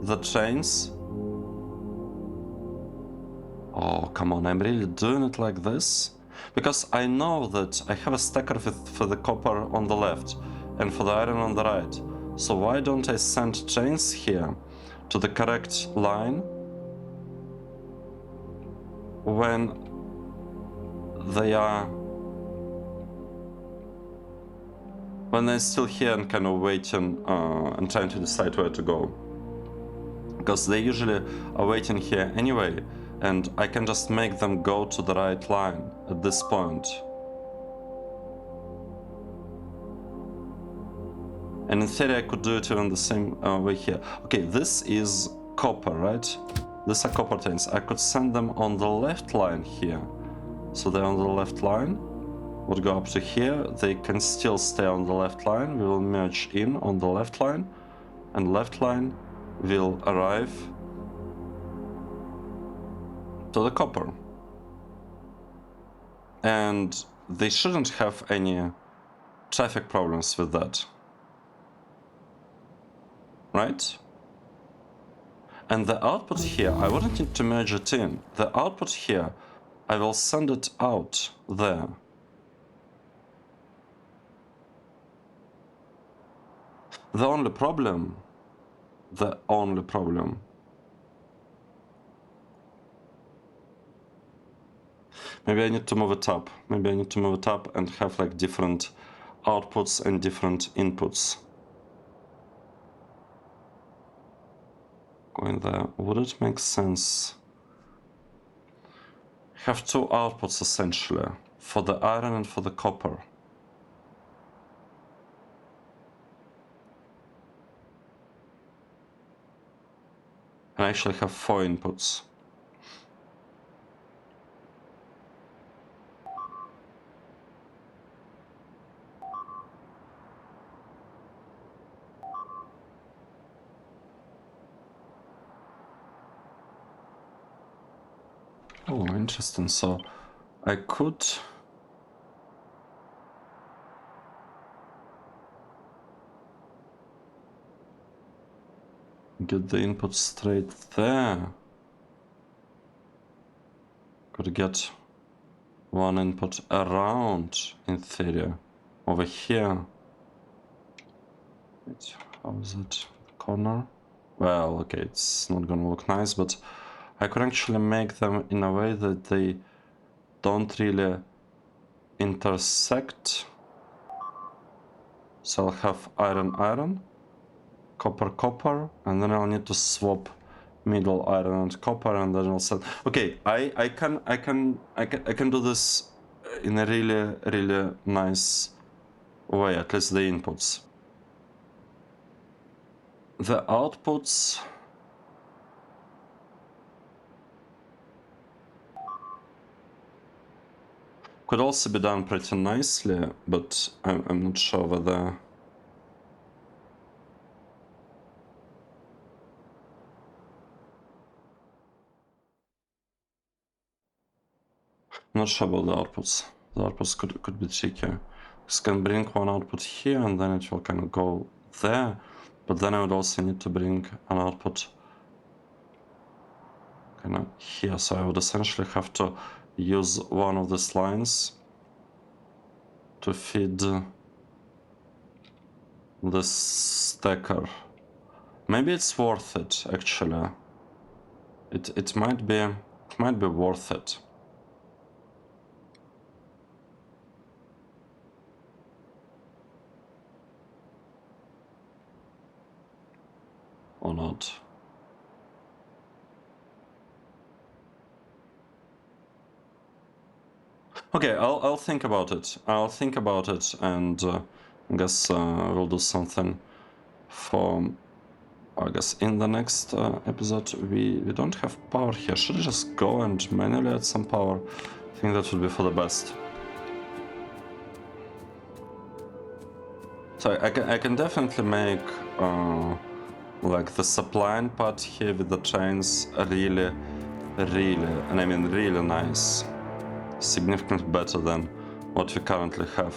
the trains? Oh, come on, I'm really doing it like this? Because I know that I have a stacker for the copper on the left and for the iron on the right. So why don't I send trains here to the correct line when they're still here and kind of waiting and trying to decide where to go? Because they usually are waiting here anyway, and I can just make them go to the right line at this point. And in theory I could do it even the same way here. Okay, this is copper, right? These are copper trains. I could send them on the left line here. So they're on the left line, would go up to here. They can still stay on the left line. We will merge in on the left line, and left line will arrive to the copper. And they shouldn't have any traffic problems with that. Right? And the output here, I wouldn't need to merge it in. The output here, I will send it out there. The only problem, maybe I need to move it up. Maybe I need to move it up and have like different outputs and different inputs going there. Would it make sense? Have two outputs essentially, for the iron and for the copper. And I actually have 4 inputs. Oh, interesting. So I could... get the input straight there. Could get one input around, in theory, over here. Wait, how is it? Corner? Well, okay, it's not gonna look nice, but I could actually make them in a way that they don't really intersect. So I'll have iron, iron, copper, copper, and then I'll need to swap middle iron and copper, and then also okay. I can do this in a really nice way. At least the inputs. The outputs. Could also be done pretty nicely, but I'm not sure whether. I'm not sure about the outputs. The outputs could be tricky. Because I can bring one output here and then it will kind of go there, but then I would also need to bring an output kind of here. So I would essentially have to use one of these lines to feed this stacker. Maybe it's worth it actually. It might be worth it. Or not. Okay, I'll think about it. I'll think about it, and I guess we'll do something for. I guess in the next episode we don't have power here. Should I just go and manually add some power? I think that would be for the best. So I can definitely make like the supplying part here with the trains really, and I mean really nice. Significantly better than what we currently have.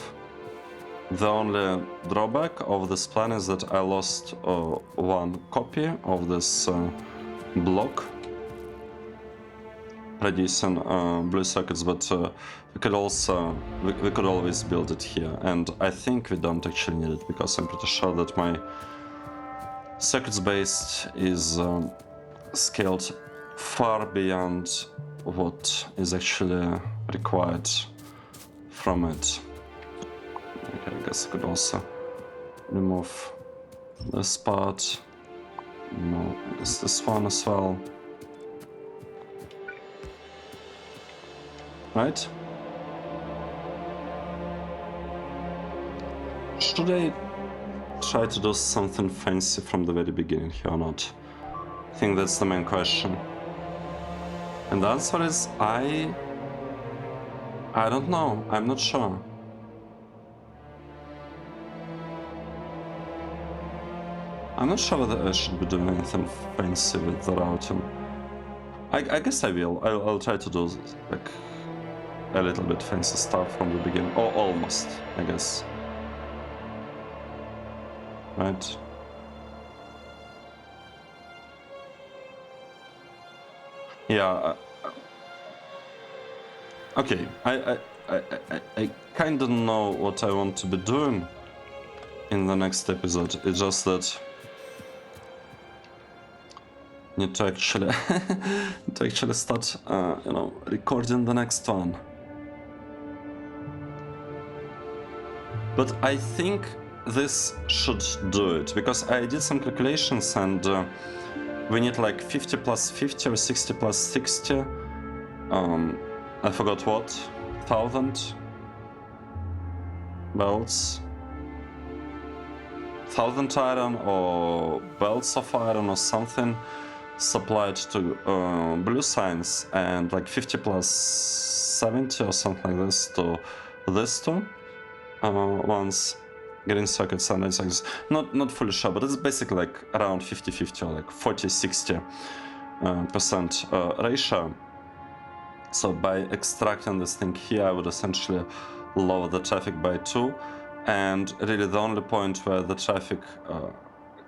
The only drawback of this plan is that I lost one copy of this block producing blue circuits, but we could also we could always build it here, and I think we don't actually need it because I'm pretty sure that my circuits based is scaled far beyond what is actually required from it. Okay, I guess I could also remove this part. No, I guess this one as well. Right? Should I try to do something fancy from the very beginning here or not? I think that's the main question. And the answer is I don't know. I'm not sure. I'm not sure whether I should be doing anything fancy with the routing. I guess I will. I'll try to do like a little bit fancy stuff from the beginning. Or almost, I guess. Right? Yeah. Okay. I kind of know what I want to be doing in the next episode. It's just that I need to actually start, you know, recording the next one. But I think this should do it because I did some calculations and we need like 50 plus 50 or 60 plus 60. I forgot what. 1,000 belts. 1,000 iron or belts of iron or something supplied to blue signs, and like 50 plus 70 or something like this to this two ones green circuits and it's not fully sure, but it's basically like around 50-50 or like 40-60% ratio. So by extracting this thing here, I would essentially lower the traffic by 2, and really the only point where the traffic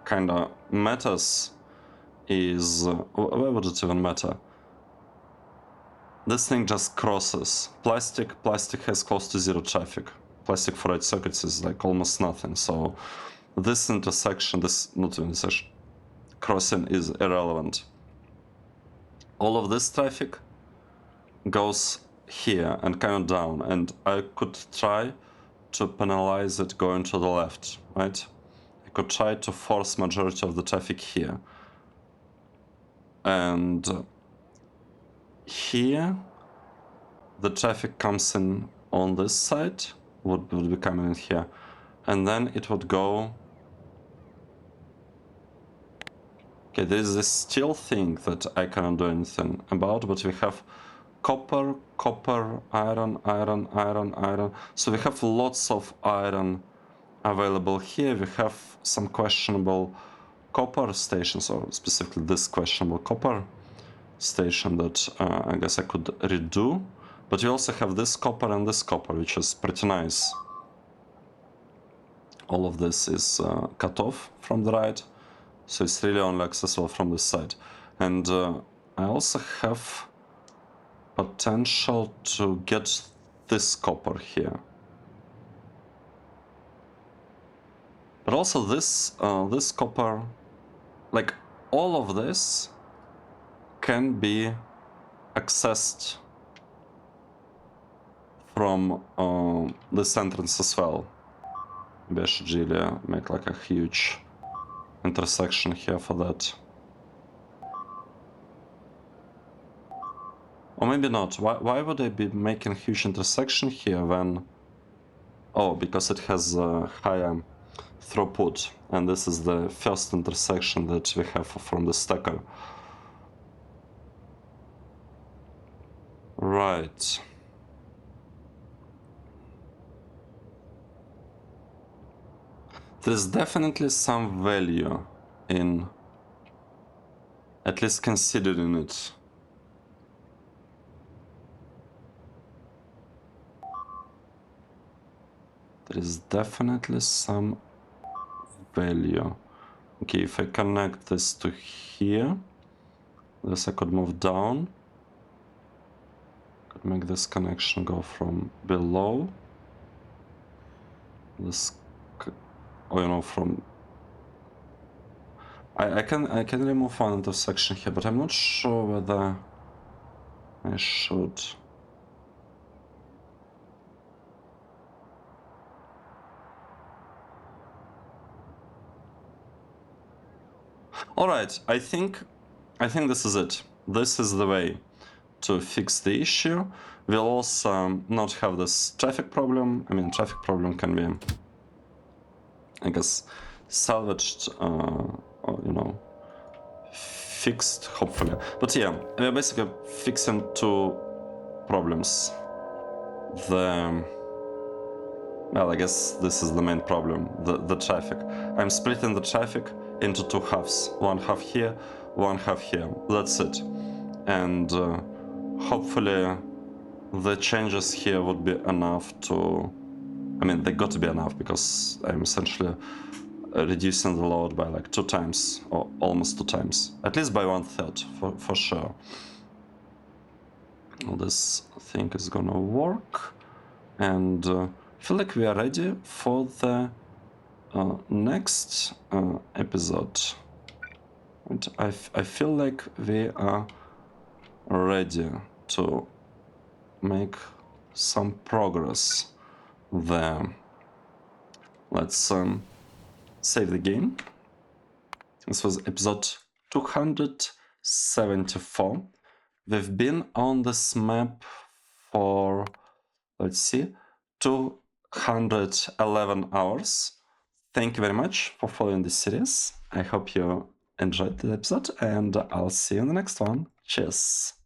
kind of matters is where would it even matter? This thing just crosses plastic has close to zero traffic. Plastic for 8 circuits is like almost nothing, so this intersection, crossing is irrelevant. All of this traffic goes here and kind of down, and I could try to penalize it going to the left, right? I could try to force majority of the traffic here. And here the traffic comes in on this side, would be coming in here, and then it would go. Okay, there is this steel thing that I cannot do anything about, but we have copper, copper, iron, iron, iron, iron. So we have lots of iron available here. We have some questionable copper stations, or specifically this questionable copper station that I guess I could redo. But we also have this copper and this copper, which is pretty nice. All of this is cut off from the right, so it's really only accessible from this side. And I also have potential to get this copper here. But also this this copper, like all of this can be accessed from this entrance as well. Maybe I should really make like a huge intersection here for that. Or maybe not. Why would I be making a huge intersection here when... Oh, because it has a higher throughput, and this is the first intersection that we have from the stacker. Right. There's definitely some value in at least considering it. There is definitely some value. Okay, if I connect this to here, this I could move down. Could make this connection go from below. This, oh, you know, from... I can remove one intersection here, but I'm not sure whether I should. All right, I think this is it. This is the way to fix the issue. We'll also not have this traffic problem. I mean, traffic problem can be, I guess, salvaged, or, you know, fixed, hopefully. But yeah, we're basically fixing two problems. Well, I guess this is the main problem, the traffic. I'm splitting the traffic into two halves. One half here, one half here. That's it. And hopefully the changes here would be enough to... I mean, they got to be enough, because I'm essentially reducing the load by like 2 times, or almost 2 times. At least by 1/3, for sure. Well, this thing is gonna work. And I feel like we are ready for the next episode. And I feel like we are ready to make some progress there. Let's save the game. This was episode 274. We've been on this map for, let's see, 211 hours. Thank you very much for following this series. I hope you enjoyed the episode, and I'll see you in the next one. Cheers.